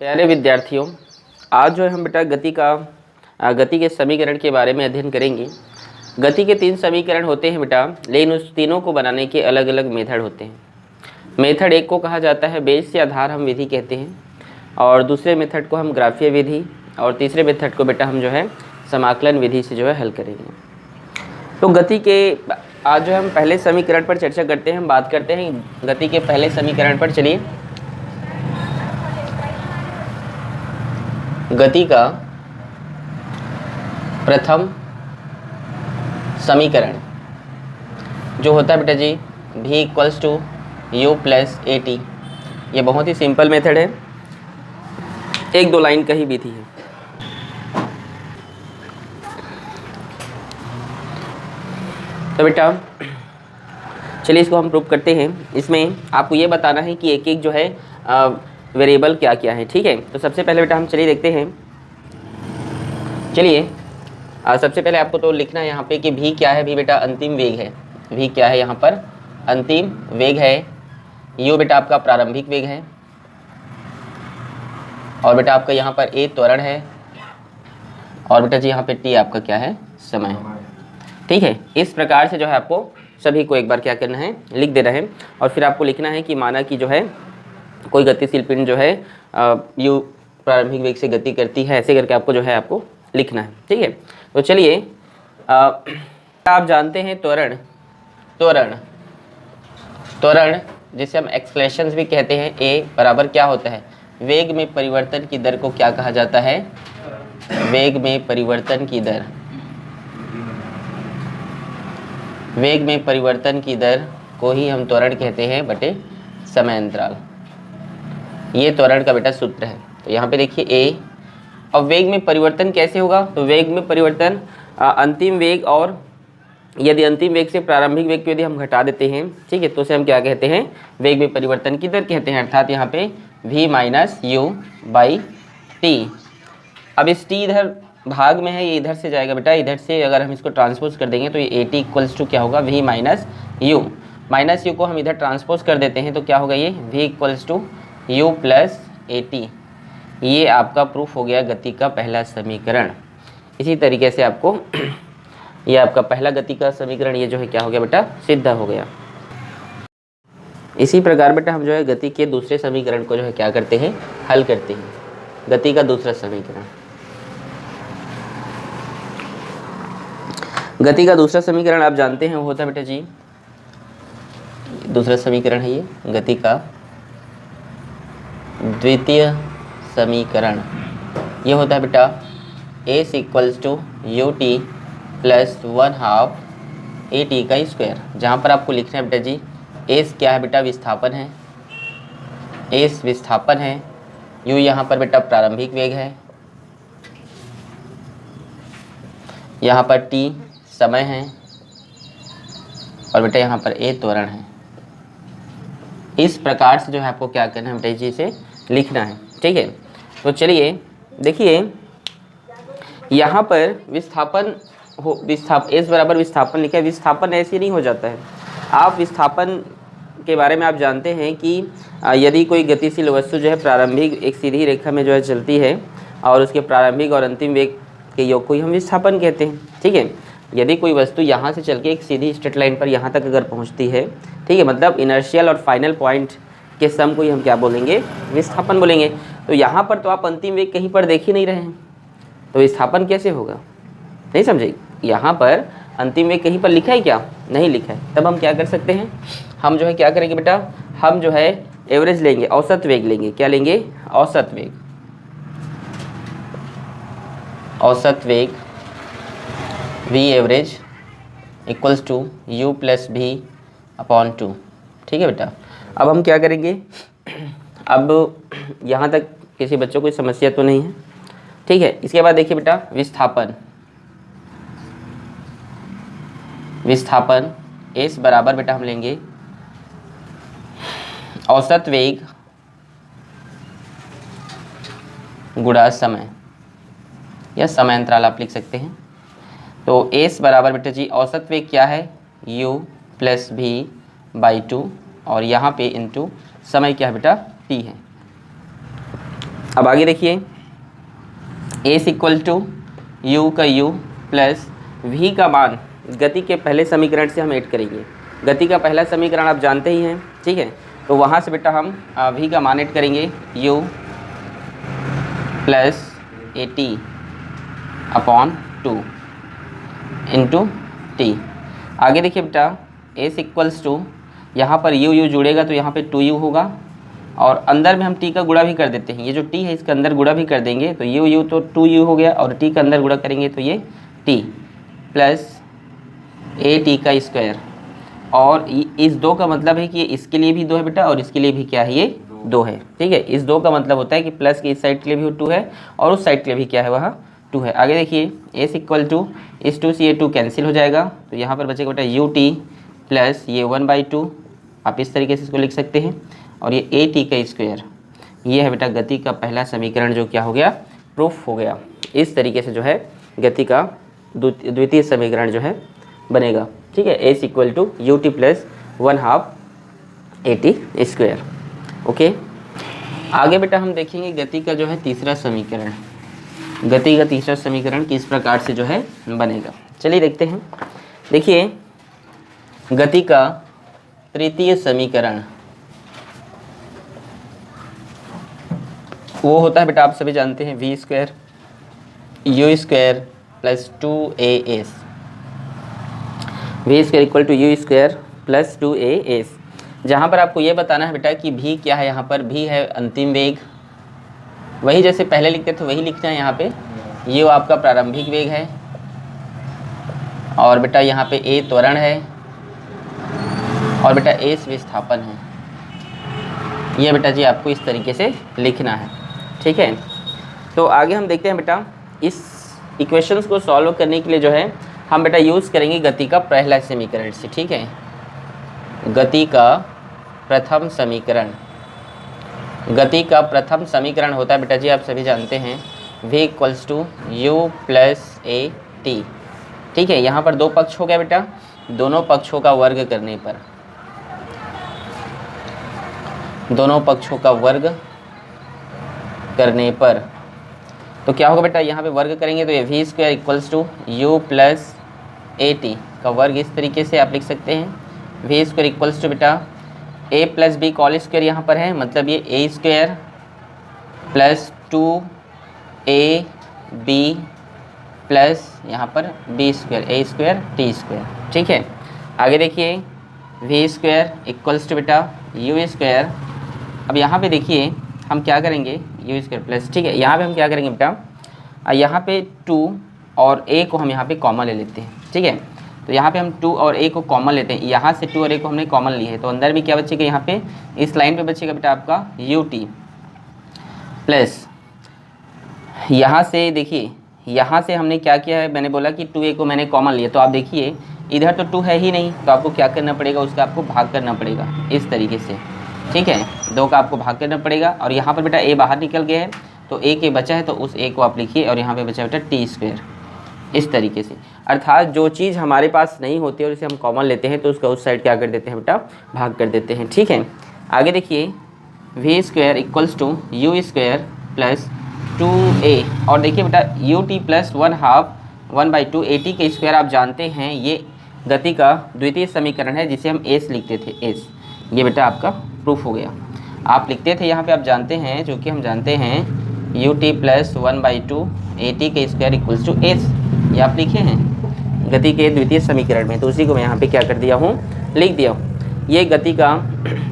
प्यारे विद्यार्थियों, आज जो है हम बेटा गति के समीकरण के बारे में अध्ययन करेंगे। गति के 3 समीकरण होते हैं बेटा, लेकिन उस तीनों को बनाने के अलग अलग मेथड होते हैं। मेथड एक को कहा जाता है बेस या आधार हम विधि कहते हैं, और दूसरे मेथड को हम ग्राफीय विधि, और तीसरे मेथड को बेटा हम जो है समाकलन विधि से जो है हल करेंगे। तो गति के आज जो हम पहले समीकरण पर चर्चा करते हैं, हम बात करते हैं गति के पहले समीकरण पर। चलिए, गति का प्रथम समीकरण जो होता है बेटा जी v equals to u plus a t. ये बहुत ही सिंपल मेथड है, 1-2 लाइन का ही विधि है। तो बेटा चलिए इसको हम प्रूव करते हैं। इसमें आपको ये बताना है कि एक एक जो है वेरिएबल क्या क्या है, ठीक है। तो सबसे पहले बेटा हम चलिए देखते हैं। चलिए सबसे पहले आपको तो लिखना है यहाँ पे कि v क्या है। v बेटा अंतिम वेग है। v क्या है यहाँ पर? अंतिम वेग है। u बेटा आपका प्रारंभिक वेग है, और बेटा आपका यहाँ पर a त्वरण है, और बेटा जी यहाँ पे t आपका क्या है? समय है, ठीक है। इस प्रकार से जो है आपको सभी को एक बार क्या करना है, लिख देना है। और फिर आपको लिखना है कि माना कि जो है कोई गतिशील पिंड जो है u प्रारंभिक वेग से गति करती है, ऐसे करके आपको जो है आपको लिखना है, ठीक है। तो चलिए आप जानते हैं त्वरण जिसे हम एक्सलेशंस भी कहते हैं। a बराबर क्या होता है? वेग में परिवर्तन की दर को क्या कहा जाता है? वेग में परिवर्तन की दर। वेग में परिवर्तन की दर को ही हम त्वरण कहते हैं बटे समय अंतराल। ये त्वरण का बेटा सूत्र है। तो यहाँ पे देखिए a। अब वेग में परिवर्तन कैसे होगा? तो वेग में परिवर्तन अंतिम वेग, और यदि अंतिम वेग से प्रारंभिक वेग को यदि हम घटा देते हैं, ठीक है, तो उसे हम क्या कहते हैं? वेग में परिवर्तन की दर कहते हैं। अर्थात यहाँ पे v minus you by T. अब इस t इधर भाग में है, ये इधर से जाएगा बेटा। इधर से अगर हम इसको ट्रांसपोज कर देंगे तो ये ए टी इक्वल्स टू क्या होगा? v माइनस यू को हम इधर ट्रांसपोज कर देते हैं तो क्या होगा? ये v equals to u plus a t. ये आपका प्रूफ हो गया गति का पहला समीकरण। इसी तरीके से आपको ये आपका पहला गति का समीकरण ये जो है क्या हो गया बेटा? सिद्ध हो गया। इसी प्रकार बेटा हम जो है गति के दूसरे समीकरण को जो है क्या करते हैं? हल करते हैं। गति का दूसरा समीकरण, गति का दूसरा समीकरण आप जानते हैं वो होता है बेटा जी, दूसरा समीकरण है ये गति का द्वितीय समीकरण। ये होता है बेटा s equals to u t plus 1/2 a t का स्क्वायर। जहाँ पर आपको लिखना है बेटा जी s क्या है बेटा? विस्थापन है। s विस्थापन है। u यहाँ पर बेटा प्रारंभिक वेग है, यहाँ पर t समय है, और बेटा यहाँ पर a त्वरण है। इस प्रकार से जो है आपको क्या करना है बेटा जी? इसे लिखना है, ठीक है। तो चलिए देखिए यहाँ पर विस्थापन s बराबर विस्थापन लिखा है। विस्थापन ऐसे नहीं हो जाता है। आप विस्थापन के बारे में आप जानते हैं कि यदि कोई गतिशील वस्तु जो है प्रारंभिक एक सीधी रेखा में जो है चलती है, और उसके प्रारंभिक और अंतिम वेग के योग को ही हम विस्थापन कहते हैं, ठीक है। यदि कोई वस्तु यहाँ से चल के एक सीधी स्ट्रेट लाइन पर यहाँ तक अगर पहुँचती है, ठीक है, मतलब इनर्शियल और फाइनल पॉइंट के सम को ही हम क्या बोलेंगे? विस्थापन बोलेंगे। तो यहाँ पर तो आप अंतिम वेग कहीं पर देख ही नहीं रहे हैं, तो विस्थापन कैसे होगा? नहीं समझे? यहाँ पर अंतिम वेग कहीं पर लिखा है क्या? नहीं लिखा है। तब हम क्या कर सकते हैं? हम जो है क्या करेंगे बेटा? हम जो है एवरेज लेंगे, औसत वेग लेंगे। क्या लेंगे? औसत वेग। औसत वेग v average equals to u plus v upon 2, ठीक है बेटा। अब हम क्या करेंगे? अब यहाँ तक किसी बच्चों को समस्या तो नहीं है, ठीक है। इसके बाद देखिए बेटा विस्थापन s बराबर बेटा हम लेंगे औसत वेग गुणा समय, या समय अंतराल आप लिख सकते हैं। तो s बराबर बेटा जी औसत वेग क्या है? u प्लस v बाई 2, और यहाँ पे इंटू समय क्या है बेटा? t है। अब आगे देखिए, एस इक्वल टू यू का यू प्लस वी का मान गति के पहले समीकरण से हम ऐड करेंगे। गति का पहला समीकरण आप जानते ही हैं, ठीक है। तो वहाँ से बेटा हम वी का मान ऐड करेंगे, you plus a T upon 2 into T. आगे देखिए बेटा, एस इक्वल्स टू, यहाँ पर यू जुड़ेगा तो यहाँ पे 2u होगा, और अंदर में हम t का गुणा भी कर देते हैं। ये जो t है इसके अंदर गुणा भी कर देंगे तो यू तो 2u हो गया, और t का अंदर गुणा करेंगे तो ये t प्लस ए टी का स्क्वायर। और इस 2 का मतलब है कि ये इसके लिए भी 2 है बेटा, और इसके लिए भी क्या है, ये 2 है, ठीक है। इस 2 का मतलब होता है कि प्लस की इस साइड के लिए भी 2 है और उस साइड के लिए भी क्या है, वह 2 है। आगे देखिए, एस इक्वल टू इस 2 से ये 2 कैंसिल हो जाएगा, तो यहाँ पर बचेगा बेटा यू टी प्लस ये 1/2, आप इस तरीके से इसको लिख सकते हैं, और ये ए टी का स्क्वायर। ये है बेटा गति का पहला समीकरण जो क्या हो गया, प्रूफ हो गया। इस तरीके से जो है गति का द्वितीय समीकरण जो है बनेगा, ठीक है। S equal to u t plus 1/2 a t square. Okay, आगे बेटा हम देखेंगे गति का जो है तीसरा समीकरण। गति का तीसरा समीकरण किस प्रकार से जो है बनेगा, चलिए देखते हैं। देखिए, गति का तृतीय समीकरण वो होता है बेटा, आप सभी जानते हैं, v square u square plus 2as। V square equal to u square plus 2as, जहाँ पर आपको ये बताना है बेटा कि भी क्या है, यहाँ पर भी है अंतिम वेग, वही जैसे पहले लिखते थे वही लिखना है यहाँ पे। ये आपका प्रारंभिक वेग है, और बेटा यहाँ पे a त्वरण है, और बेटा s विस्थापन है। ये बेटा जी आपको इस तरीके से लिखना है, ठीक है। तो आगे हम देखते हैं बेटा, इस इक्वेशंस को सॉल्व करने के लिए जो है हम बेटा यूज़ करेंगे गति का पहला समीकरण से, ठीक है। गति का प्रथम समीकरण, गति का प्रथम समीकरण होता है बेटा जी, आप सभी जानते हैं, v equals to u plus a t, ठीक है। यहाँ पर 2 पक्ष हो गया बेटा, दोनों पक्षों का वर्ग करने पर, दोनों पक्षों का वर्ग करने पर तो क्या होगा बेटा, यहाँ पे वर्ग करेंगे तो ये v square equals to u plus a t का वर्ग, इस तरीके से आप लिख सकते हैं। वी स्क्वायर इक्वल्स टू बेटा ए प्लस बी कॉल स्क्वायर यहाँ पर है, मतलब ये ए स्क्वायर प्लस 2ab प्लस यहाँ पर बी स्क्वायर, ए स्क्वायर टी स्क्वायर, ठीक है। आगे देखिए, वी स्क्वायर इक्वल्स टू बेटा यू स्क्वायर। अब यहाँ पे देखिए हम क्या करेंगे, यू स्क्वायर प्लस, ठीक है। यहाँ पे हम क्या करेंगे बेटा, यहाँ पे 2 और a को हम यहाँ पे कॉमन ले लेते हैं, ठीक है। तो यहाँ पे हम 2 और a को कॉमन लेते हैं, यहाँ से 2 और a को हमने कॉमन ली है, तो अंदर भी क्या बचेगा, यहाँ पे इस लाइन पे बचेगा बेटा आपका यू टी प्लस, यहाँ से देखिए, यहाँ से हमने क्या किया है, मैंने बोला कि 2a को मैंने कॉमन लिया, तो आप देखिए इधर तो 2 है ही नहीं, तो आपको क्या करना पड़ेगा, उसका आपको भाग करना पड़ेगा इस तरीके से, ठीक है। 2 का आपको भाग करना पड़ेगा, और यहाँ पर बेटा a बाहर निकल गया है तो a के बचा है, तो उस a को आप लिखिए, और यहाँ पे बचा बेटा टी स्क्वायर, इस तरीके से। अर्थात जो चीज़ हमारे पास नहीं होती है और इसे हम कॉमन लेते हैं तो उसका उस साइड क्या कर देते हैं बेटा, भाग कर देते हैं, ठीक है। आगे देखिए, v square equals to u square plus 2a, और देखिए बेटा u t plus 1/2 a t के स्क्वायर, आप जानते हैं ये गति का द्वितीय समीकरण है जिसे हम एस लिखते थे, एस। ये बेटा आपका प्रूफ हो गया, आप लिखते थे यहाँ पे, आप जानते हैं, जो कि हम जानते हैं you t plus 1/2 a t के स्क्वायर इक्वल्स टू एस, ये आप लिखे हैं गति के द्वितीय समीकरण में, तो उसी को मैं यहाँ पे क्या कर दिया हूँ, लिख दिया हूँ। ये गति का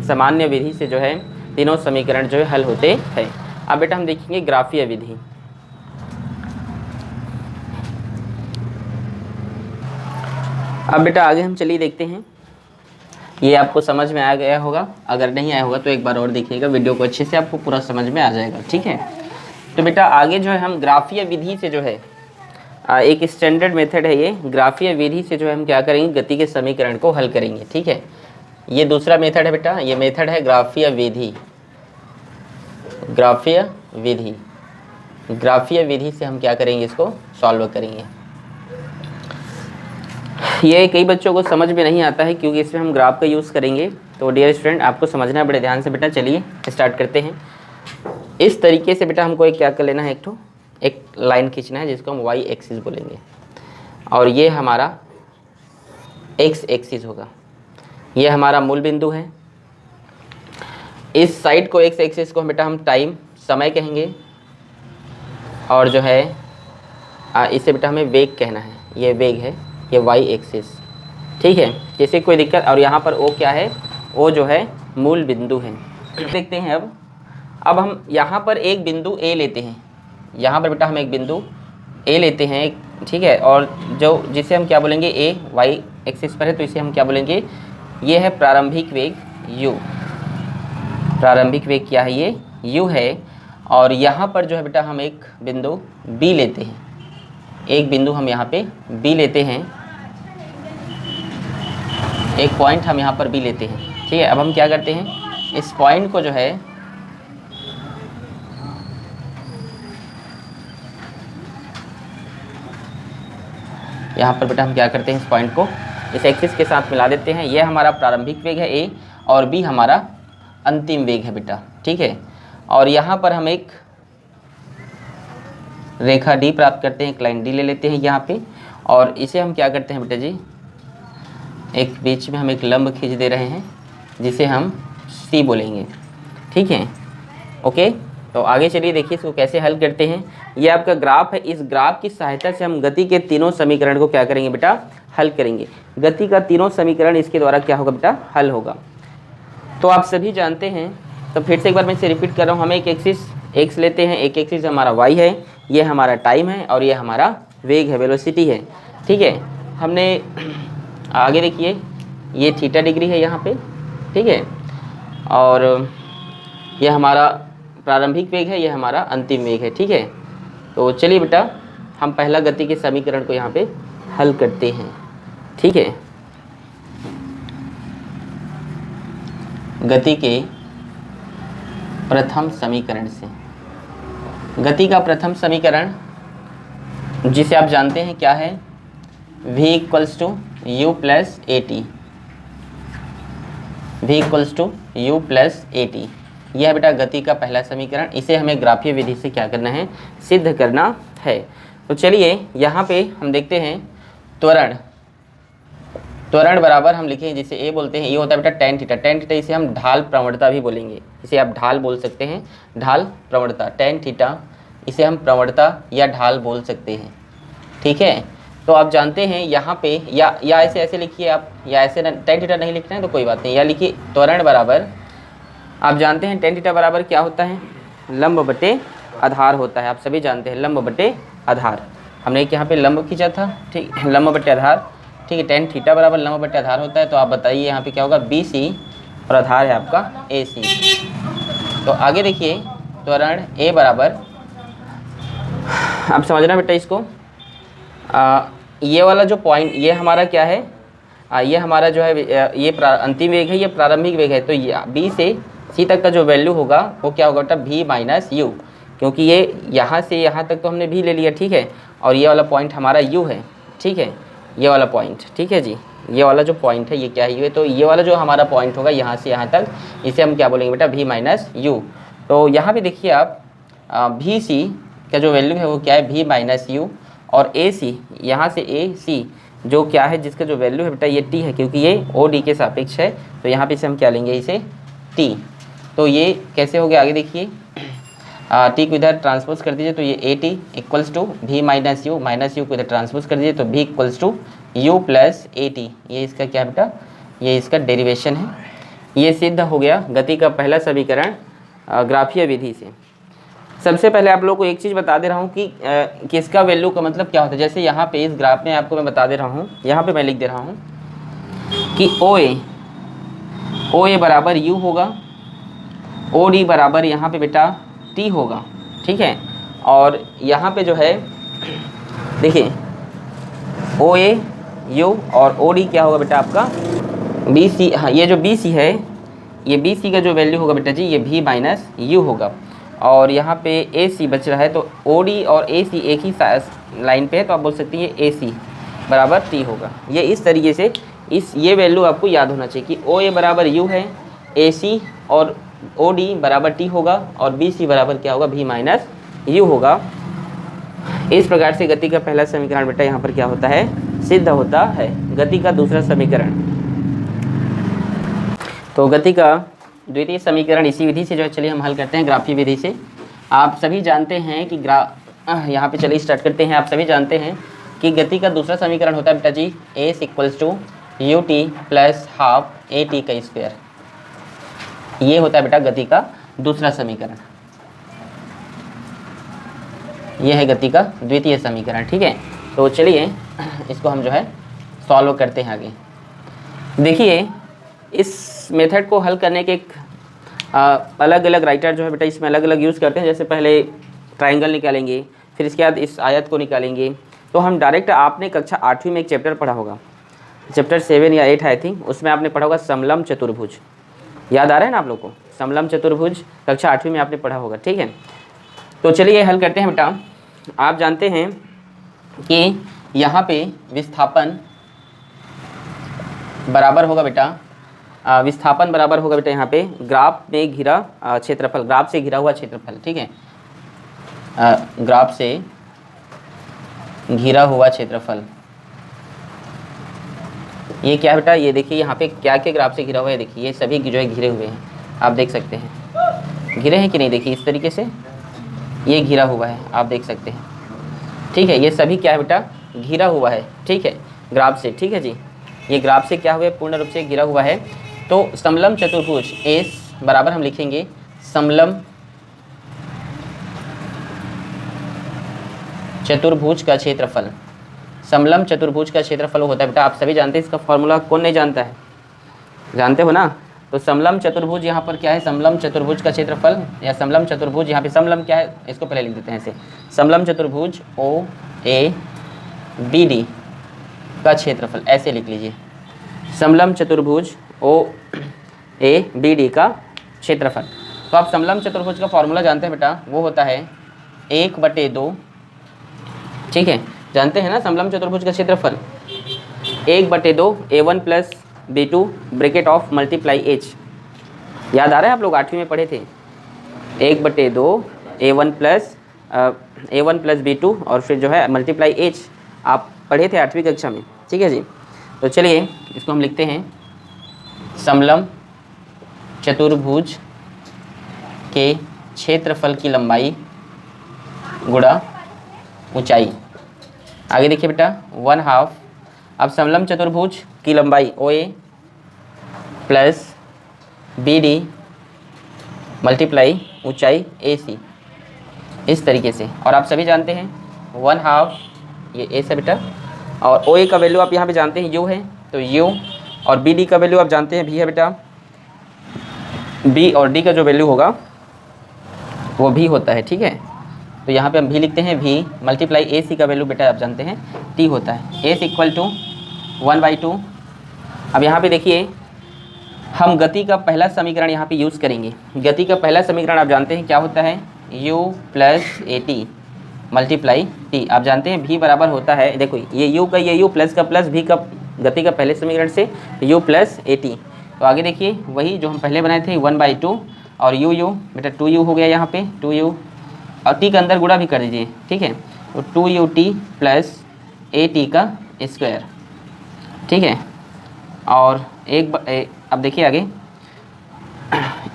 सामान्य विधि से जो है तीनों समीकरण जो है हल होते हैं। अब बेटा हम देखेंगे ग्राफीय विधि। अब बेटा आगे हम चलिए देखते हैं, ये आपको समझ में आ गया होगा, अगर नहीं आया होगा तो एक बार और देखिएगा वीडियो को, अच्छे से आपको पूरा समझ में आ जाएगा, ठीक है। तो बेटा आगे जो है हम ग्राफीय विधि से जो है, एक स्टैंडर्ड मेथड है ये, ग्राफीय विधि से जो है हम क्या करेंगे, गति के समीकरण को हल करेंगे, ठीक है। ये दूसरा मेथड है बेटा, ये मेथड है ग्राफीय विधि। ग्राफीय विधि, ग्राफीय विधि से हम क्या करेंगे, इसको सॉल्व करेंगे। ये कई बच्चों को समझ में नहीं आता है क्योंकि इसमें हम ग्राफ का यूज़ करेंगे, तो डियर स्टूडेंट आपको समझना है बड़े ध्यान से बेटा। चलिए स्टार्ट करते हैं। इस तरीके से बेटा हमको एक क्या कर लेना है, एक लाइन खींचना है जिसको हम वाई एक्सिस बोलेंगे, और ये हमारा एक्स एक्सिस होगा। ये हमारा मूल बिंदु है। इस साइड को एक्स एक्सिस को बेटा हम टाइम समय कहेंगे, और जो है इसे बेटा हमें वेग कहना है। ये वेग है, ये वाई एक्सिस, ठीक है। जैसे कोई दिक्कत, और यहाँ पर ओ क्या है, ओ जो है मूल बिंदु है। देखते हैं अब हम यहाँ पर एक बिंदु ए लेते हैं। यहाँ पर बेटा हम एक बिंदु ए लेते हैं, ठीक है, और जो जिसे हम क्या बोलेंगे, ए वाई एक्सिस पर है, तो इसे हम क्या बोलेंगे, ये है प्रारंभिक वेग u। प्रारंभिक वेग क्या है, ये u है। और यहाँ पर जो है बेटा हम एक बिंदु b लेते हैं, एक बिंदु हम यहाँ पे b लेते हैं, एक पॉइंट हम यहाँ पर b लेते हैं, ठीक है। अब हम क्या करते हैं, इस पॉइंट को जो है यहाँ पर बेटा हम क्या करते हैं, इस पॉइंट को इस एक्सिस के साथ मिला देते हैं। ये हमारा प्रारंभिक वेग है a, और b हमारा अंतिम वेग है बेटा, ठीक है। और यहाँ पर हम एक रेखा d प्राप्त करते हैं, एक लाइन d ले लेते हैं यहाँ पे, और इसे हम क्या करते हैं बेटा जी, एक बीच में हम एक लंब खींच दे रहे हैं जिसे हम c बोलेंगे, ठीक है। ओके, तो आगे चलिए देखिए इसको कैसे हल करते हैं। ये आपका ग्राफ है, इस ग्राफ की सहायता से हम गति के तीनों समीकरण को क्या करेंगे बेटा, हल करेंगे। गति का तीनों समीकरण इसके द्वारा क्या होगा बेटा, हल होगा। तो आप सभी जानते हैं, तो फिर से एक बार मैं इसे रिपीट कर रहा हूँ। हम एक एक्सिस x लेते हैं, एक एक्सिस हमारा y है, ये हमारा टाइम है, और ये हमारा वेग है, वेलोसिटी है, ठीक है। हमने आगे देखिए ये थीटा डिग्री है यहाँ पे, ठीक है, और ये हमारा प्रारंभिक वेग है, ये हमारा अंतिम वेग है, ठीक है। तो चलिए बेटा हम पहला गति के समीकरण को यहाँ पे हल करते हैं, ठीक है। गति के प्रथम समीकरण से, गति का प्रथम समीकरण जिसे आप जानते हैं क्या है, v equals to u plus a t, v equals to u plus a t. यह है बेटा गति का पहला समीकरण। इसे हमें ग्राफीय विधि से क्या करना है, सिद्ध करना है। तो चलिए यहाँ पे हम देखते हैं त्वरण। त्वरण बराबर हम लिखें जिसे ए बोलते हैं, ये होता है बेटा tan थीटा। tan थीटा इसे हम ढाल प्रवणता भी बोलेंगे, इसे आप ढाल बोल सकते हैं, ढाल प्रवणता। tan थीटा इसे हम प्रवणता या ढाल बोल सकते हैं, ठीक है। तो आप जानते हैं यहाँ पे या ऐसे लिखिए आप, या ऐसे tan थीटा नहीं लिखना है तो कोई बात नहीं, या लिखिए त्वरण बराबर, आप जानते हैं tan थीटा बराबर क्या होता है, लंब बटे आधार होता है। आप सभी जानते हैं लंब बटे आधार। हमने यहाँ पे लंब खींचा था, ठीक, लंब बटे आधार, ठीक है। tan थीटा बराबर लंब बटे आधार होता है। तो आप बताइए यहाँ पे क्या होगा, BC, और आधार है आपका AC। तो आगे देखिए त्वरण A बराबर, आप समझना बेटा इसको, ये वाला जो पॉइंट, ये हमारा क्या है, ये हमारा जो है ये अंतिम वेग है, ये प्रारंभिक वेग है। तो B से C तक का जो वैल्यू होगा वो क्या होगा बेटा, V माइनस U, क्योंकि ये यहाँ से यहाँ तक तो हमने V ले लिया, ठीक है। और ये वाला पॉइंट हमारा U है, ठीक है, ये वाला पॉइंट, ठीक है जी। ये वाला जो पॉइंट है ये क्या है, U है। तो ये वाला जो हमारा पॉइंट होगा यहाँ से यहाँ तक, इसे हम क्या बोलेंगे बेटा, V माइनस U। तो यहाँ पे देखिए आप VC का जो वैल्यू है वो क्या है, V माइनस U, और AC यहाँ से AC जो क्या है, जिसका जो वैल्यू है बेटा ये T है, क्योंकि ये OD के सापेक्ष है। तो यहाँ पे इसे हम क्या लेंगे, इसे T। तो ये कैसे हो गया, आगे देखिए T को इधर ट्रांसपोज कर दीजिए, तो ये AT equals to V minus U, minus U को इधर ट्रांसपोज कर दीजिए, तो V equals to U plus AT। ये इसका क्या बेटा, ये इसका डेरिवेशन है। ये सिद्ध हो गया गति का पहला समीकरण ग्राफीय विधि से। सबसे पहले आप लोगों को एक चीज़ बता दे रहा हूँ कि किसका वैल्यू का मतलब क्या होता है। जैसे यहाँ पे इस ग्राफ में आपको मैं बता दे रहा हूँ, यहाँ पे मैं लिख दे रहा हूँ कि OA बराबर U होगा, OD बराबर यहाँ पे बेटा T होगा, ठीक है। और यहाँ पे जो है देखिए OA U और OD क्या होगा बेटा आपका BC। हाँ, ये जो BC है, ये BC का जो वैल्यू होगा बेटा जी, ये V माइनस U होगा। और यहाँ पे AC बच रहा है, तो OD और AC एक ही लाइन पे है, तो आप बोल सकते हैं AC बराबर T होगा। ये इस तरीके से ये वैल्यू आपको याद होना चाहिए कि OA बराबर U है, AC और ओ डी बराबर टी होगा और बी सी बराबर क्या होगा, भी माइनस यू होगा। इस प्रकार से गति का पहला समीकरण बेटा यहाँ पर क्या होता है, सिद्ध होता है। गति का दूसरा समीकरण, तो गति का द्वितीय समीकरण इसी विधि से जो है चलिए हम हल करते हैं, ग्राफीय विधि से। आप सभी जानते हैं कि यहाँ पे चलिए स्टार्ट करते हैं। आप सभी जानते हैं कि गति का दूसरा समीकरण होता है बेटा जी s equals to u t plus half a t का स्क्वायर। ये होता है बेटा गति का दूसरा समीकरण, ये है गति का द्वितीय समीकरण। ठीक है, तो चलिए इसको हम जो है सॉल्व करते हैं आगे। देखिए इस मेथड को हल करने के अलग अलग राइटर जो है बेटा इसमें अलग अलग यूज़ करते हैं। जैसे पहले ट्राइंगल निकालेंगे, फिर इसके बाद इस आयत को निकालेंगे। तो हम डायरेक्ट, आपने कक्षा 8वीं में एक चैप्टर पढ़ा होगा, चैप्टर 7 या 8 आई थिंक, उसमें आपने पढ़ा होगा समलम चतुर्भुज। याद आ रहा है ना आप लोग को, समलम चतुर्भुज कक्षा 8वीं में आपने पढ़ा होगा। ठीक है, तो चलिए हल करते हैं बेटा। आप जानते हैं कि यहाँ पे विस्थापन बराबर होगा बेटा, विस्थापन बराबर होगा बेटा यहाँ पे ग्राफ में घिरा क्षेत्रफल, ग्राफ से घिरा हुआ क्षेत्रफल। ठीक है, ग्राफ से घिरा हुआ क्षेत्रफल। ये क्या है बेटा, ये देखिए यहाँ पे क्या क्या ग्राफ से घिरा हुआ है। देखिए ये सभी जो है घिरे हुए हैं, आप देख सकते हैं घिरे हैं कि नहीं। देखिए इस तरीके से ये घिरा हुआ है, आप देख सकते हैं। ठीक है, ये सभी क्या है बेटा, घिरा हुआ है। ठीक है, ग्राफ से। ठीक है जी, ये ग्राफ से क्या हुआ है, पूर्ण रूप से घिरा हुआ है। तो समलम चतुर्भुज एस बराबर हम लिखेंगे समलम चतुर्भुज का क्षेत्रफल। समलम चतुर्भुज का क्षेत्रफल होता है बेटा, आप सभी जानते हैं इसका फॉर्मूला, कौन नहीं जानता है, जानते हो ना। तो समलम चतुर्भुज यहाँ पर क्या है, समलम चतुर्भुज का क्षेत्रफल या समलम चतुर्भुज, यहाँ पे समलम क्या है इसको पहले लिख देते हैं ऐसे, समलम चतुर्भुज ओ ए बी डी का क्षेत्रफल, ऐसे लिख लीजिए, समलम चतुर्भुज ओ ए बी डी का क्षेत्रफल। तो आप समलम चतुर्भुज का फॉर्मूला जानते हैं बेटा, वो होता है 1/2। ठीक है, जानते हैं ना समलम चतुर्भुज का क्षेत्रफल 1/2 A1 plus B2 bracket of multiply H। याद आ रहा है, आप लोग 8वीं में पढ़े थे 1/2 A1 प्लस B2 और फिर जो है मल्टीप्लाई H, आप पढ़े थे 8वीं कक्षा में। ठीक है जी, तो चलिए इसको हम लिखते हैं समलम चतुर्भुज के क्षेत्रफल की लंबाई गुणा ऊंचाई। आगे देखिए बेटा 1/2। अब समलम चतुर्भुज की लंबाई OA प्लस BD मल्टीप्लाई ऊंचाई AC, इस तरीके से। और आप सभी जानते हैं 1/2 ये A से बेटा, और OA का वैल्यू आप यहाँ पे जानते हैं U है, तो U, और BD का वैल्यू आप जानते हैं V है बेटा, B और D का जो वैल्यू होगा वो भी होता है। ठीक है, तो यहाँ पे हम भी लिखते हैं V मल्टीप्लाई AC का वैल्यू बेटा आप जानते हैं T होता है, S इक्वल टू 1/2। अब यहाँ पे देखिए हम गति का पहला समीकरण यहाँ पे यूज़ करेंगे। गति का पहला समीकरण आप जानते हैं क्या होता है, U plus AT multiply T। आप जानते हैं V बराबर होता है, देखो ये U का ये U प्लस का प्लस V का, गति का पहले समीकरण से U प्लस AT। तो आगे देखिए वही जो हम पहले बनाए थे 1/2 और U बेटा 2U हो गया यहाँ पे 2U, और T का अंदर गुणा भी कर दीजिए। ठीक है, तो 2UT प्लस AT का स्क्वायर। ठीक है, और अब देखिए आगे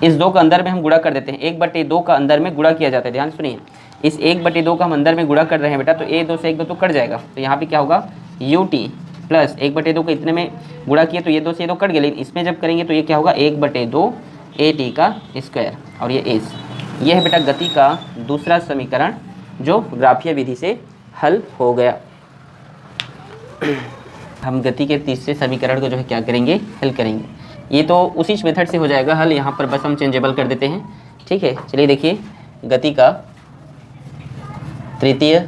इस 2 का अंदर में हम गुणा कर देते हैं, 1/2 का अंदर में गुणा किया जाता है। ध्यान सुनिए, इस 1/2 का हम अंदर में गुणा कर रहे हैं बेटा, तो A2 से 1 2 तो कट जाएगा, तो यहाँ पे क्या होगा UT प्लस 1/2 को इतने में गुणा किया तो ये 2 से 2 कट गए, लेकिन इसमें जब करेंगे तो ये क्या होगा 1/2 AT का स्क्वायर, और ये एस। ये है बेटा गति का दूसरा समीकरण जो ग्राफीय विधि से हल हो गया। हम गति के तीसरे समीकरण को जो है क्या करेंगे, हल करेंगे। ये तो उसी मेथड से हो जाएगा हल, यहाँ पर बस हम चेंजेबल कर देते हैं। ठीक है, चलिए देखिए गति का तृतीय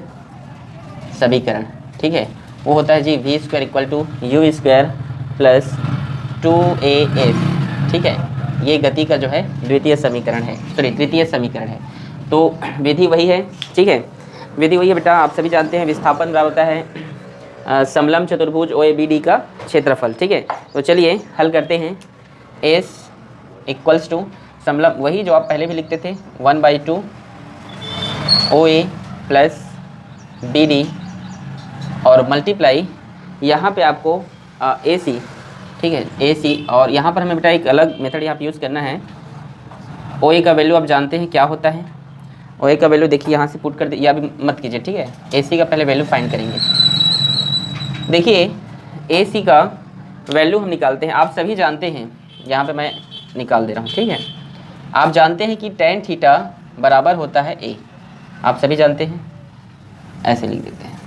समीकरण। ठीक है, वो होता है जी V² equal to U² plus 2AS। ठीक है, ये गति का जो है द्वितीय समीकरण है, सॉरी तृतीय समीकरण है। तो विधि वही है। ठीक है, विधि वही है बेटा, आप सभी जानते हैं विस्थापन बराबर होता है समलम चतुर्भुज OABD का क्षेत्रफल। ठीक है, तो चलिए हल करते हैं। S इक्वल्स टू समलंब वही जो आप पहले भी लिखते थे 1/2 OA प्लस BD और मल्टीप्लाई यहाँ पे आपको AC, ठीक है, AC। और यहाँ पर हमें बेटा एक अलग मेथड यहाँ पे यूज़ करना है। OA का वैल्यू आप जानते हैं क्या होता है। OA का वैल्यू देखिए यहाँ से पुट कर दे, या भी मत कीजिए, ठीक है। AC का पहले वैल्यू फाइंड करेंगे। देखिए AC का वैल्यू हम निकालते हैं, आप सभी जानते हैं, यहाँ पे मैं निकाल दे रहा हूँ, ठीक है। आप जानते हैं कि tan थीटा बराबर होता है A, आप सभी जानते हैं, ऐसे लिख देते हैं।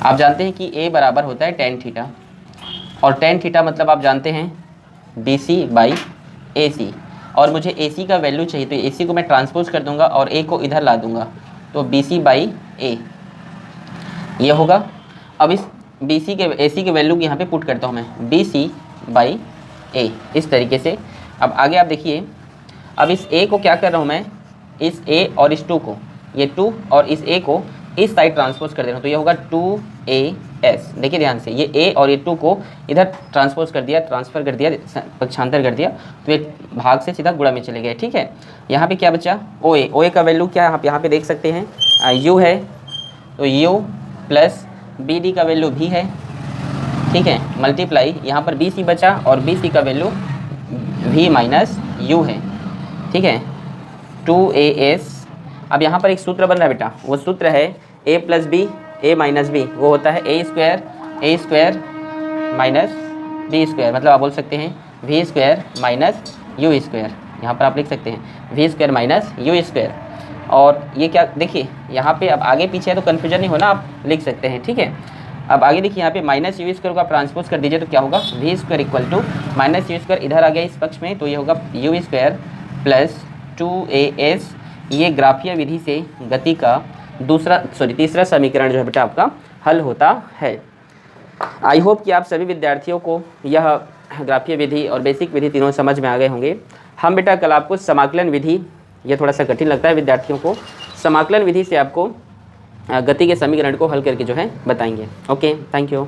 आप जानते हैं कि A बराबर होता है tan थीटा, और tan थीटा मतलब आप जानते हैं BC/AC, और मुझे AC का वैल्यू चाहिए, तो AC को मैं ट्रांसपोज कर दूंगा और A को इधर ला दूंगा, तो BC/A ये होगा। अब इस AC के वैल्यू को यहाँ पे पुट करता हूँ मैं, BC/A इस तरीके से। अब आगे आप देखिए, अब इस A को क्या कर रहा हूँ मैं, इस A और इस 2 को, ये 2 और इस A को इस साइड ट्रांसपोज कर दे रहा हूँ, तो ये होगा 2AS। देखिए ध्यान से, ये A और ये 2 को इधर ट्रांसपोज कर दिया, ट्रांसफ़र कर दिया, पक्षांतर कर दिया, तो ये भाग से सीधा गुणा में चले गए, ठीक है। यहाँ पे क्या बचा, OA का वैल्यू क्या है आप यहाँ पे देख सकते हैं, U है, तो U प्लस BD का वैल्यू भी है, ठीक है, मल्टीप्लाई यहाँ पर BC बचा और BC का वैल्यू V माइनस U है, ठीक है, 2AS। अब यहाँ पर एक सूत्र बन रहा है बेटा, वो सूत्र है A plus B A minus B, वो होता है A square minus B square, मतलब आप बोल सकते हैं V square minus U square, यहाँ पर आप लिख सकते हैं V square minus U square. और ये क्या, देखिए यहाँ पे अब आगे पीछे है तो कन्फ्यूजन नहीं होना, आप लिख सकते हैं, ठीक है। अब आगे देखिए यहाँ पे माइनस U स्क्वायर को आप ट्रांसपोज कर दीजिए, तो क्या होगा, V square equal to minus U square इधर आ गया इस पक्ष में, तो ये होगा U स्क्वायर प्लस 2AS। ये ग्राफीय विधि से गति का तीसरा समीकरण जो है बेटा आपका हल होता है। आई होप कि आप सभी विद्यार्थियों को यह ग्राफीय विधि और बेसिक विधि तीनों समझ में आ गए होंगे। हम बेटा कल आपको समाकलन विधि, ये थोड़ा सा कठिन लगता है विद्यार्थियों को, समाकलन विधि से आपको गति के समीकरण को हल करके जो है बताएंगे। Okay, thank you.